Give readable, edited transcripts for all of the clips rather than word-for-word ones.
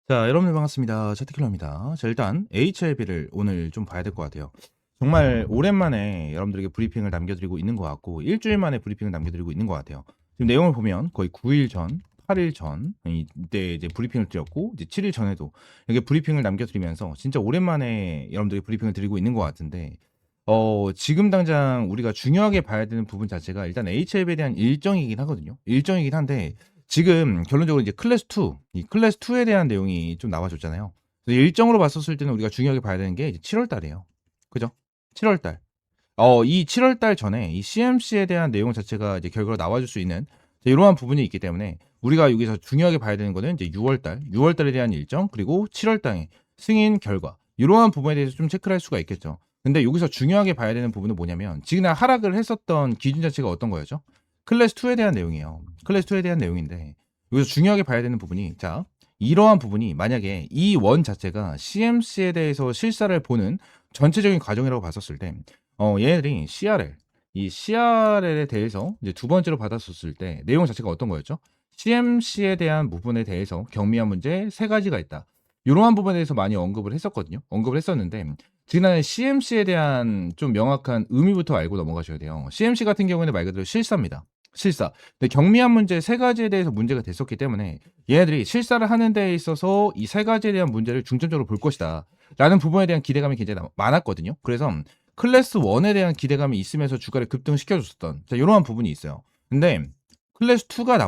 자, 여러분들 반갑습니다. 채트킬러입니다. 자, 일단 HLB를 오늘 좀 봐야 될 것 같아요. 정말 오랜만에 여러분들에게 브리핑을 남겨드리고 있는 것 같고 일주일 만에 브리핑을 남겨드리고 있는 것 같아요. 지금 내용을 보면 거의 9일 전, 8일 전 이때 이제 브리핑을 드렸고 이제 7일 전에도 이렇게 브리핑을 남겨드리면서 진짜 오랜만에 여러분들에게 브리핑을 드리고 있는 것 같은데 지금 당장 우리가 중요하게 봐야 되는 부분 자체가 일단 HLB에 대한 일정이긴 하거든요. 일정이긴 한데 지금 결론적으로 이제 클래스 2, 이 클래스 2에 대한 내용이 좀 나와줬잖아요. 그래서 일정으로 봤었을 때는 우리가 중요하게 봐야 되는 게 이제 7월 달이에요. 그죠? 7월 달. 이 7월 달 전에 이 CMC에 대한 내용 자체가 이제 결과로 나와줄 수 있는 이러한 부분이 있기 때문에 우리가 여기서 중요하게 봐야 되는 거는 이제 6월 달, 6월 달에 대한 일정 그리고 7월 달에 승인 결과 이러한 부분에 대해서 좀 체크를 할 수가 있겠죠. 근데 여기서 중요하게 봐야 되는 부분은 뭐냐면 지금 하락을 했었던 기준 자체가 어떤 거였죠? 클래스 2에 대한 내용이에요. 클래스 2에 대한 내용인데 여기서 중요하게 봐야 되는 부분이 자 이러한 부분이 만약에 이 원 자체가 CMC에 대해서 실사를 보는 전체적인 과정이라고 봤었을 때 얘네들이 CRL, 이 CRL에 대해서 이제 두 번째로 받았었을 때 내용 자체가 어떤 거였죠? CMC에 대한 부분에 대해서 경미한 문제 세 가지가 있다. 이러한 부분에 대해서 많이 언급을 했었거든요. 언급을 했었는데 지난해 CMC에 대한 좀 명확한 의미부터 알고 넘어가셔야 돼요. CMC 같은 경우에는 말 그대로 실사입니다. 실사. 근데 경미한 문제 세 가지에 대해서 문제가 됐었기 때문에 얘네들이 실사를 하는 데 있어서 이 세 가지에 대한 문제를 중점적으로 볼 것이다. 라는 부분에 대한 기대감이 굉장히 많았거든요. 그래서 클래스 1에 대한 기대감이 있으면서 주가를 급등시켜줬었던 이러한 부분이 있어요. 근데 클래스 2가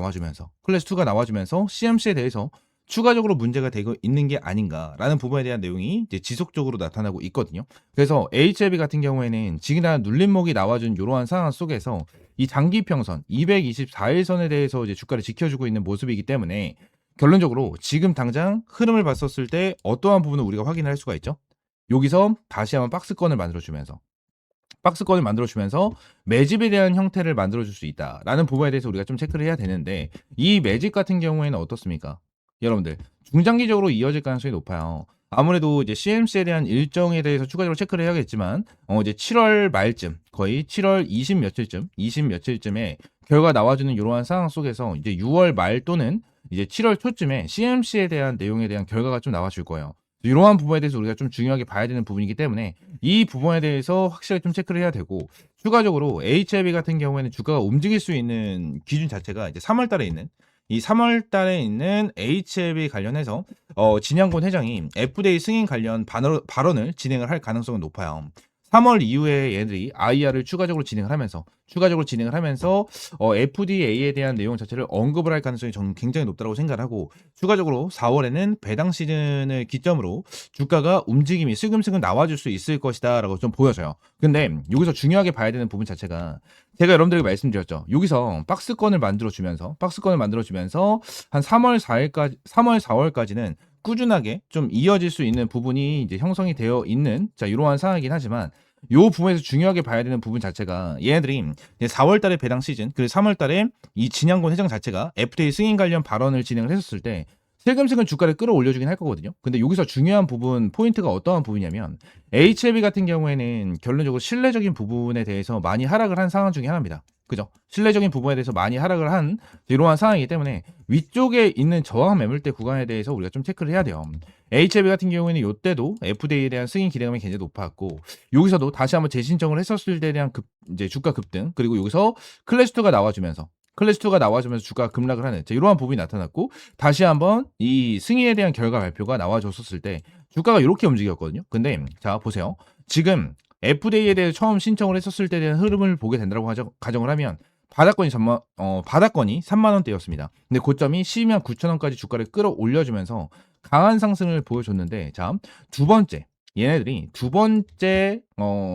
나와주면서 CMC에 대해서 추가적으로 문제가 되고 있는 게 아닌가라는 부분에 대한 내용이 이제 지속적으로 나타나고 있거든요. 그래서 HLB 같은 경우에는 지금이나 눌림목이 나와준 이러한 상황 속에서 이 장기 평선 224일선에 대해서 이제 주가를 지켜주고 있는 모습이기 때문에 결론적으로 지금 당장 흐름을 봤었을 때 어떠한 부분을 우리가 확인을 할 수가 있죠. 여기서 다시 한번 박스권을 만들어주면서 매집에 대한 형태를 만들어줄 수 있다라는 부분에 대해서 우리가 좀 체크를 해야 되는데 이 매집 같은 경우에는 어떻습니까? 여러분들 중장기적으로 이어질 가능성이 높아요. 아무래도 이제 CMC에 대한 일정에 대해서 추가적으로 체크를 해야겠지만 이제 7월 말쯤 거의 7월 20 며칠쯤에 결과 나와주는 이러한 상황 속에서 이제 6월 말 또는 이제 7월 초쯤에 CMC에 대한 내용에 대한 결과가 좀 나와줄 거예요. 이러한 부분에 대해서 우리가 좀 중요하게 봐야 되는 부분이기 때문에 이 부분에 대해서 확실하게 좀 체크를 해야 되고 추가적으로 HLB 같은 경우에는 주가가 움직일 수 있는 기준 자체가 이제 3월 달에 있는 이 3월 달에 있는 HLB 관련해서 진양곤 회장이 FDA 승인 관련 발언을 진행을 할 가능성은 높아요. 3월 이후에 얘들이 IR을 추가적으로 진행을 하면서 FDA에 대한 내용 자체를 언급을 할 가능성이 저는 굉장히 높다고 생각을 하고 추가적으로 4월에는 배당 시즌을 기점으로 주가가 움직임이 슬금슬금 나와줄 수 있을 것이다라고 좀 보여져요. 근데 여기서 중요하게 봐야 되는 부분 자체가 제가 여러분들에게 말씀드렸죠. 여기서 박스권을 만들어주면서 한 3월 4월까지는 꾸준하게 좀 이어질 수 있는 부분이 이제 형성이 되어 있는 이러한 상황이긴 하지만 요 부분에서 중요하게 봐야 되는 부분 자체가 얘네들이 4월 달에 배당 시즌 그리고 3월 달에 이 진양곤 회장 자체가 FDA 승인 관련 발언을 진행을 했었을 때 슬금슬금 주가를 끌어올려주긴 할 거거든요. 근데 여기서 중요한 부분 포인트가 어떠한 부분이냐면 HLB 같은 경우에는 결론적으로 신뢰적인 부분에 대해서 많이 하락을 한 상황 중에 하나입니다. 그죠? 신뢰적인 부분에 대해서 많이 하락을 한 이러한 상황이기 때문에 위쪽에 있는 저항 매물대 구간에 대해서 우리가 좀 체크를 해야 돼요. HLB 같은 경우에는 이때도 FDA에 대한 승인 기대감이 굉장히 높았고 여기서도 다시 한번 재신청을 했었을 때에 대한 이제 주가 급등 그리고 여기서 클래스2가 나와주면서 주가가 급락을 하는 이러한 부분이 나타났고 다시 한번 이 승인에 대한 결과 발표가 나와줬었을 때 주가가 이렇게 움직였거든요. 근데 자 보세요. 지금 FDA에 대해 처음 신청을 했었을 때에 대한 흐름을 보게 된다고 가정을 하면 바닥권이 3만 원대였습니다. 근데 고점이 12만 9천 원까지 주가를 끌어올려주면서 강한 상승을 보여줬는데 자 두 번째 얘네들이 두 번째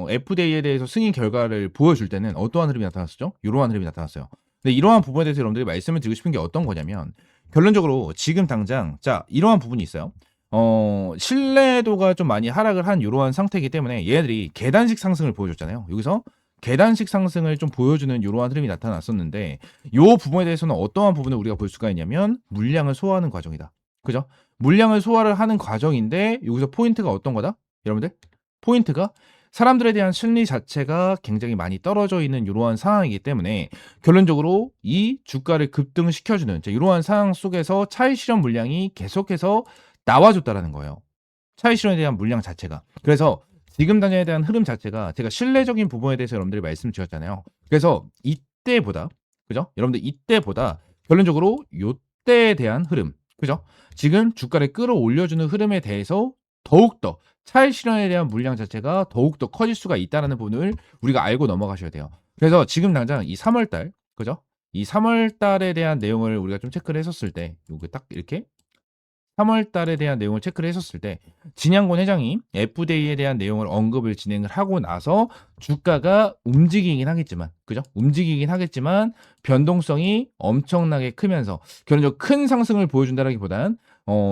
FDA에 대해서 승인 결과를 보여줄 때는 어떠한 흐름이 나타났었죠? 이러한 흐름이 나타났어요. 근데 이러한 부분에 대해서 여러분들이 말씀을 드리고 싶은 게 어떤 거냐면 결론적으로 지금 당장 이러한 부분이 있어요. 신뢰도가 좀 많이 하락을 한 이러한 상태이기 때문에 얘네들이 계단식 상승을 보여줬잖아요. 여기서 계단식 상승을 좀 보여주는 이러한 흐름이 나타났었는데 이 부분에 대해서는 어떠한 부분을 우리가 볼 수가 있냐면 물량을 소화하는 과정이다. 그죠? 물량을 소화를 하는 과정인데 여기서 포인트가 어떤 거다? 여러분들? 포인트가 사람들에 대한 심리 자체가 굉장히 많이 떨어져 있는 이러한 상황이기 때문에 결론적으로 이 주가를 급등시켜주는 이러한 상황 속에서 차익 실현 물량이 계속해서 나와줬다라는 거예요. 차이 실현에 대한 물량 자체가. 그래서 지금 단위에 대한 흐름 자체가 제가 실내적인 부분에 대해서 여러분들이 말씀드렸잖아요. 그래서 이때보다 그죠? 여러분들 이때보다 결론적으로 요때에 대한 흐름 그죠? 지금 주가를 끌어올려주는 흐름에 대해서 더욱더 차익 실현에 대한 물량 자체가 더욱더 커질 수가 있다는 부분을 우리가 알고 넘어가셔야 돼요. 그래서 지금 당장 이 3월 달 그죠? 이 3월 달에 대한 내용을 우리가 좀 체크를 했었을 때 요게 딱 이렇게 3월 달에 대한 내용을 체크를 했었을 때 진양곤 회장이 FDA에 대한 내용을 언급을 진행을 하고 나서 주가가 움직이긴 하겠지만 그죠? 움직이긴 하겠지만 변동성이 엄청나게 크면서 결론적으로 큰 상승을 보여준다라기보단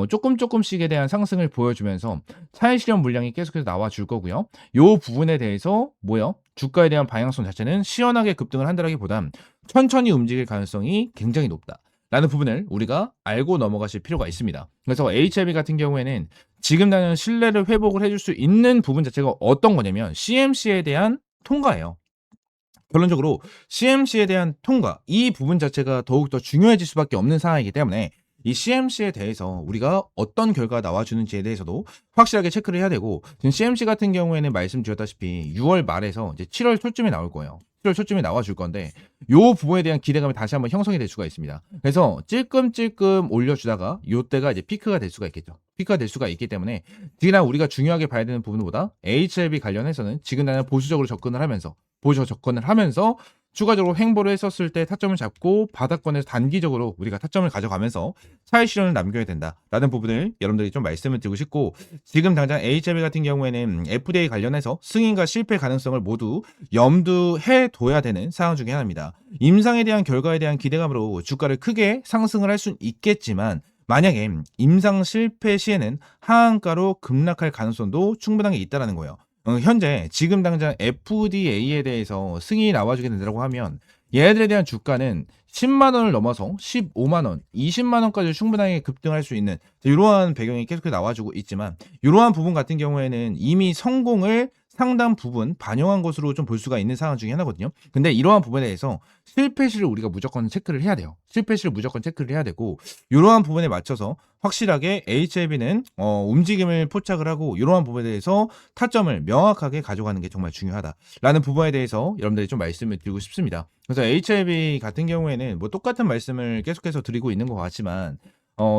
조금씩에 대한 상승을 보여주면서 차익 실현 물량이 계속해서 나와줄 거고요. 요 부분에 대해서 뭐요? 주가에 대한 방향성 자체는 시원하게 급등을 한다라기보단 천천히 움직일 가능성이 굉장히 높다. 라는 부분을 우리가 알고 넘어가실 필요가 있습니다. 그래서 HLB 같은 경우에는 지금 나는 신뢰를 회복을 해줄 수 있는 부분 자체가 어떤 거냐면 CMC에 대한 통과예요. 결론적으로 CMC에 대한 통과 이 부분 자체가 더욱더 중요해질 수밖에 없는 상황이기 때문에 이 CMC에 대해서 우리가 어떤 결과가 나와주는지에 대해서도 확실하게 체크를 해야 되고 지금 CMC 같은 경우에는 말씀드렸다시피 6월 말에서 이제 7월 초쯤에 나올 거예요. 7월 초쯤에 나와줄 건데 요 부분에 대한 기대감이 다시 한번 형성이 될 수가 있습니다. 그래서 찔끔찔끔 올려주다가 요 때가 이제 피크가 될 수가 있겠죠. 피크가 될 수가 있기 때문에 지금 우리가 중요하게 봐야 되는 부분보다 HLB 관련해서는 지금 나는 보수적으로 접근을 하면서 추가적으로 횡보를 했었을 때 타점을 잡고 바닥권에서 단기적으로 우리가 타점을 가져가면서 차익 실현을 남겨야 된다라는 부분을 여러분들이 좀 말씀을 드리고 싶고 지금 당장 HLB 같은 경우에는 FDA 관련해서 승인과 실패 가능성을 모두 염두해 둬야 되는 상황 중에 하나입니다. 임상에 대한 결과에 대한 기대감으로 주가를 크게 상승을 할 수는 있겠지만 만약에 임상 실패 시에는 하한가로 급락할 가능성도 충분하게 있다는 거예요. 현재 지금 당장 FDA에 대해서 승인이 나와주게 된다고 하면 얘네들에 대한 주가는 10만 원을 넘어서 15만 원, 20만 원까지 충분하게 급등할 수 있는 이러한 배경이 계속해서 나와주고 있지만 이러한 부분 같은 경우에는 이미 성공을 상당 부분 반영한 것으로 좀 볼 수가 있는 상황 중에 하나거든요. 근데 이러한 부분에 대해서 실패 시를 우리가 무조건 체크를 해야 돼요. 실패 시를 무조건 체크를 해야 되고 이러한 부분에 맞춰서 확실하게 HLB는 움직임을 포착을 하고 이러한 부분에 대해서 타점을 명확하게 가져가는 게 정말 중요하다라는 부분에 대해서 여러분들이 좀 말씀을 드리고 싶습니다. 그래서 HLB 같은 경우에는 뭐 똑같은 말씀을 계속해서 드리고 있는 것 같지만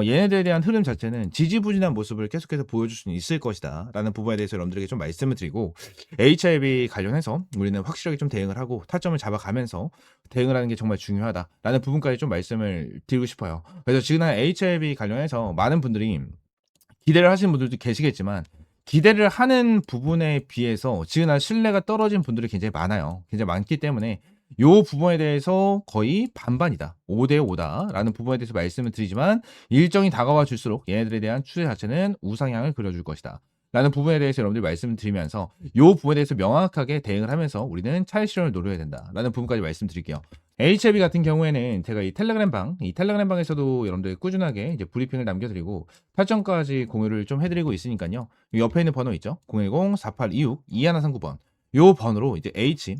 얘네들에 대한 흐름 자체는 지지부진한 모습을 계속해서 보여줄 수는 있을 것이다 라는 부분에 대해서 여러분들에게 좀 말씀을 드리고 HLB 관련해서 우리는 확실하게 좀 대응을 하고 타점을 잡아가면서 대응을 하는 게 정말 중요하다라는 부분까지 좀 말씀을 드리고 싶어요. 그래서 지금 HLB 관련해서 많은 분들이 기대를 하시는 분들도 계시겠지만 기대를 하는 부분에 비해서 지금 신뢰가 떨어진 분들이 굉장히 많아요. 굉장히 많기 때문에 요 부분에 대해서 거의 반반이다. 5대 5다라는 부분에 대해서 말씀을 드리지만 일정이 다가와 줄수록 얘네들에 대한 추세 자체는 우상향을 그려줄 것이다. 라는 부분에 대해서 여러분들이 말씀을 드리면서 요 부분에 대해서 명확하게 대응을 하면서 우리는 차익 실현을 노려야 된다라는 부분까지 말씀드릴게요. HLB 같은 경우에는 제가 이 텔레그램방에서도 여러분들 꾸준하게 이제 브리핑을 남겨드리고 탈정까지 공유를 좀 해드리고 있으니까요. 옆에 있는 번호 있죠? 010-4826-2139번. 요 번호로 이제 H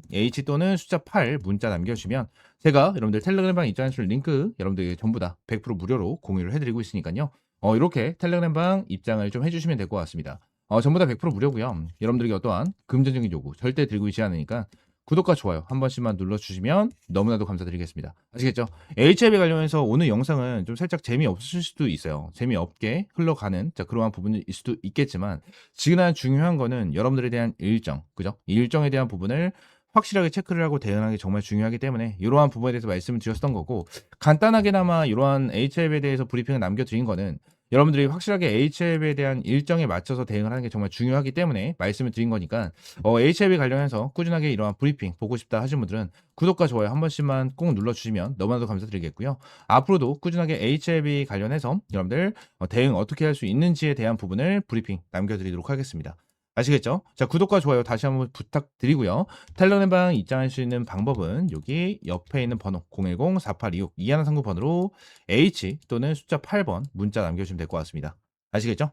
또는 숫자 8 문자 남겨주시면 제가 여러분들 텔레그램방 입장하실 링크 여러분들 전부 다 100% 무료로 공유를 해드리고 있으니까요. 이렇게 텔레그램방 입장을 좀 해주시면 될 것 같습니다. 전부 다 100% 무료고요. 여러분들에게 어떠한 금전적인 요구 절대 드리고 있지 않으니까 구독과 좋아요 한 번씩만 눌러주시면 너무나도 감사드리겠습니다. 아시겠죠? HLB 관련해서 오늘 영상은 좀 살짝 재미없을 수도 있어요. 재미없게 흘러가는 그러한 부분일 수도 있겠지만 지금 중요한 거는 여러분들에 대한 일정, 그죠? 이 일정에 대한 부분을 확실하게 체크를 하고 대응하는 게 정말 중요하기 때문에 이러한 부분에 대해서 말씀을 드렸던 거고 간단하게나마 이러한 HLB에 대해서 브리핑을 남겨드린 거는 여러분들이 확실하게 HLB에 대한 일정에 맞춰서 대응을 하는 게 정말 중요하기 때문에 말씀을 드린 거니까 HLB 관련해서 꾸준하게 이러한 브리핑 보고 싶다 하시는 분들은 구독과 좋아요 한 번씩만 꼭 눌러주시면 너무나도 감사드리겠고요. 앞으로도 꾸준하게 HLB 관련해서 여러분들 대응 어떻게 할 수 있는지에 대한 부분을 브리핑 남겨드리도록 하겠습니다. 아시겠죠? 자, 구독과 좋아요 다시 한번 부탁드리고요. 텔레그램방 입장할 수 있는 방법은 여기 옆에 있는 번호 010-4826-2139번으로 H 또는 숫자 8번 문자 남겨주시면 될 것 같습니다. 아시겠죠?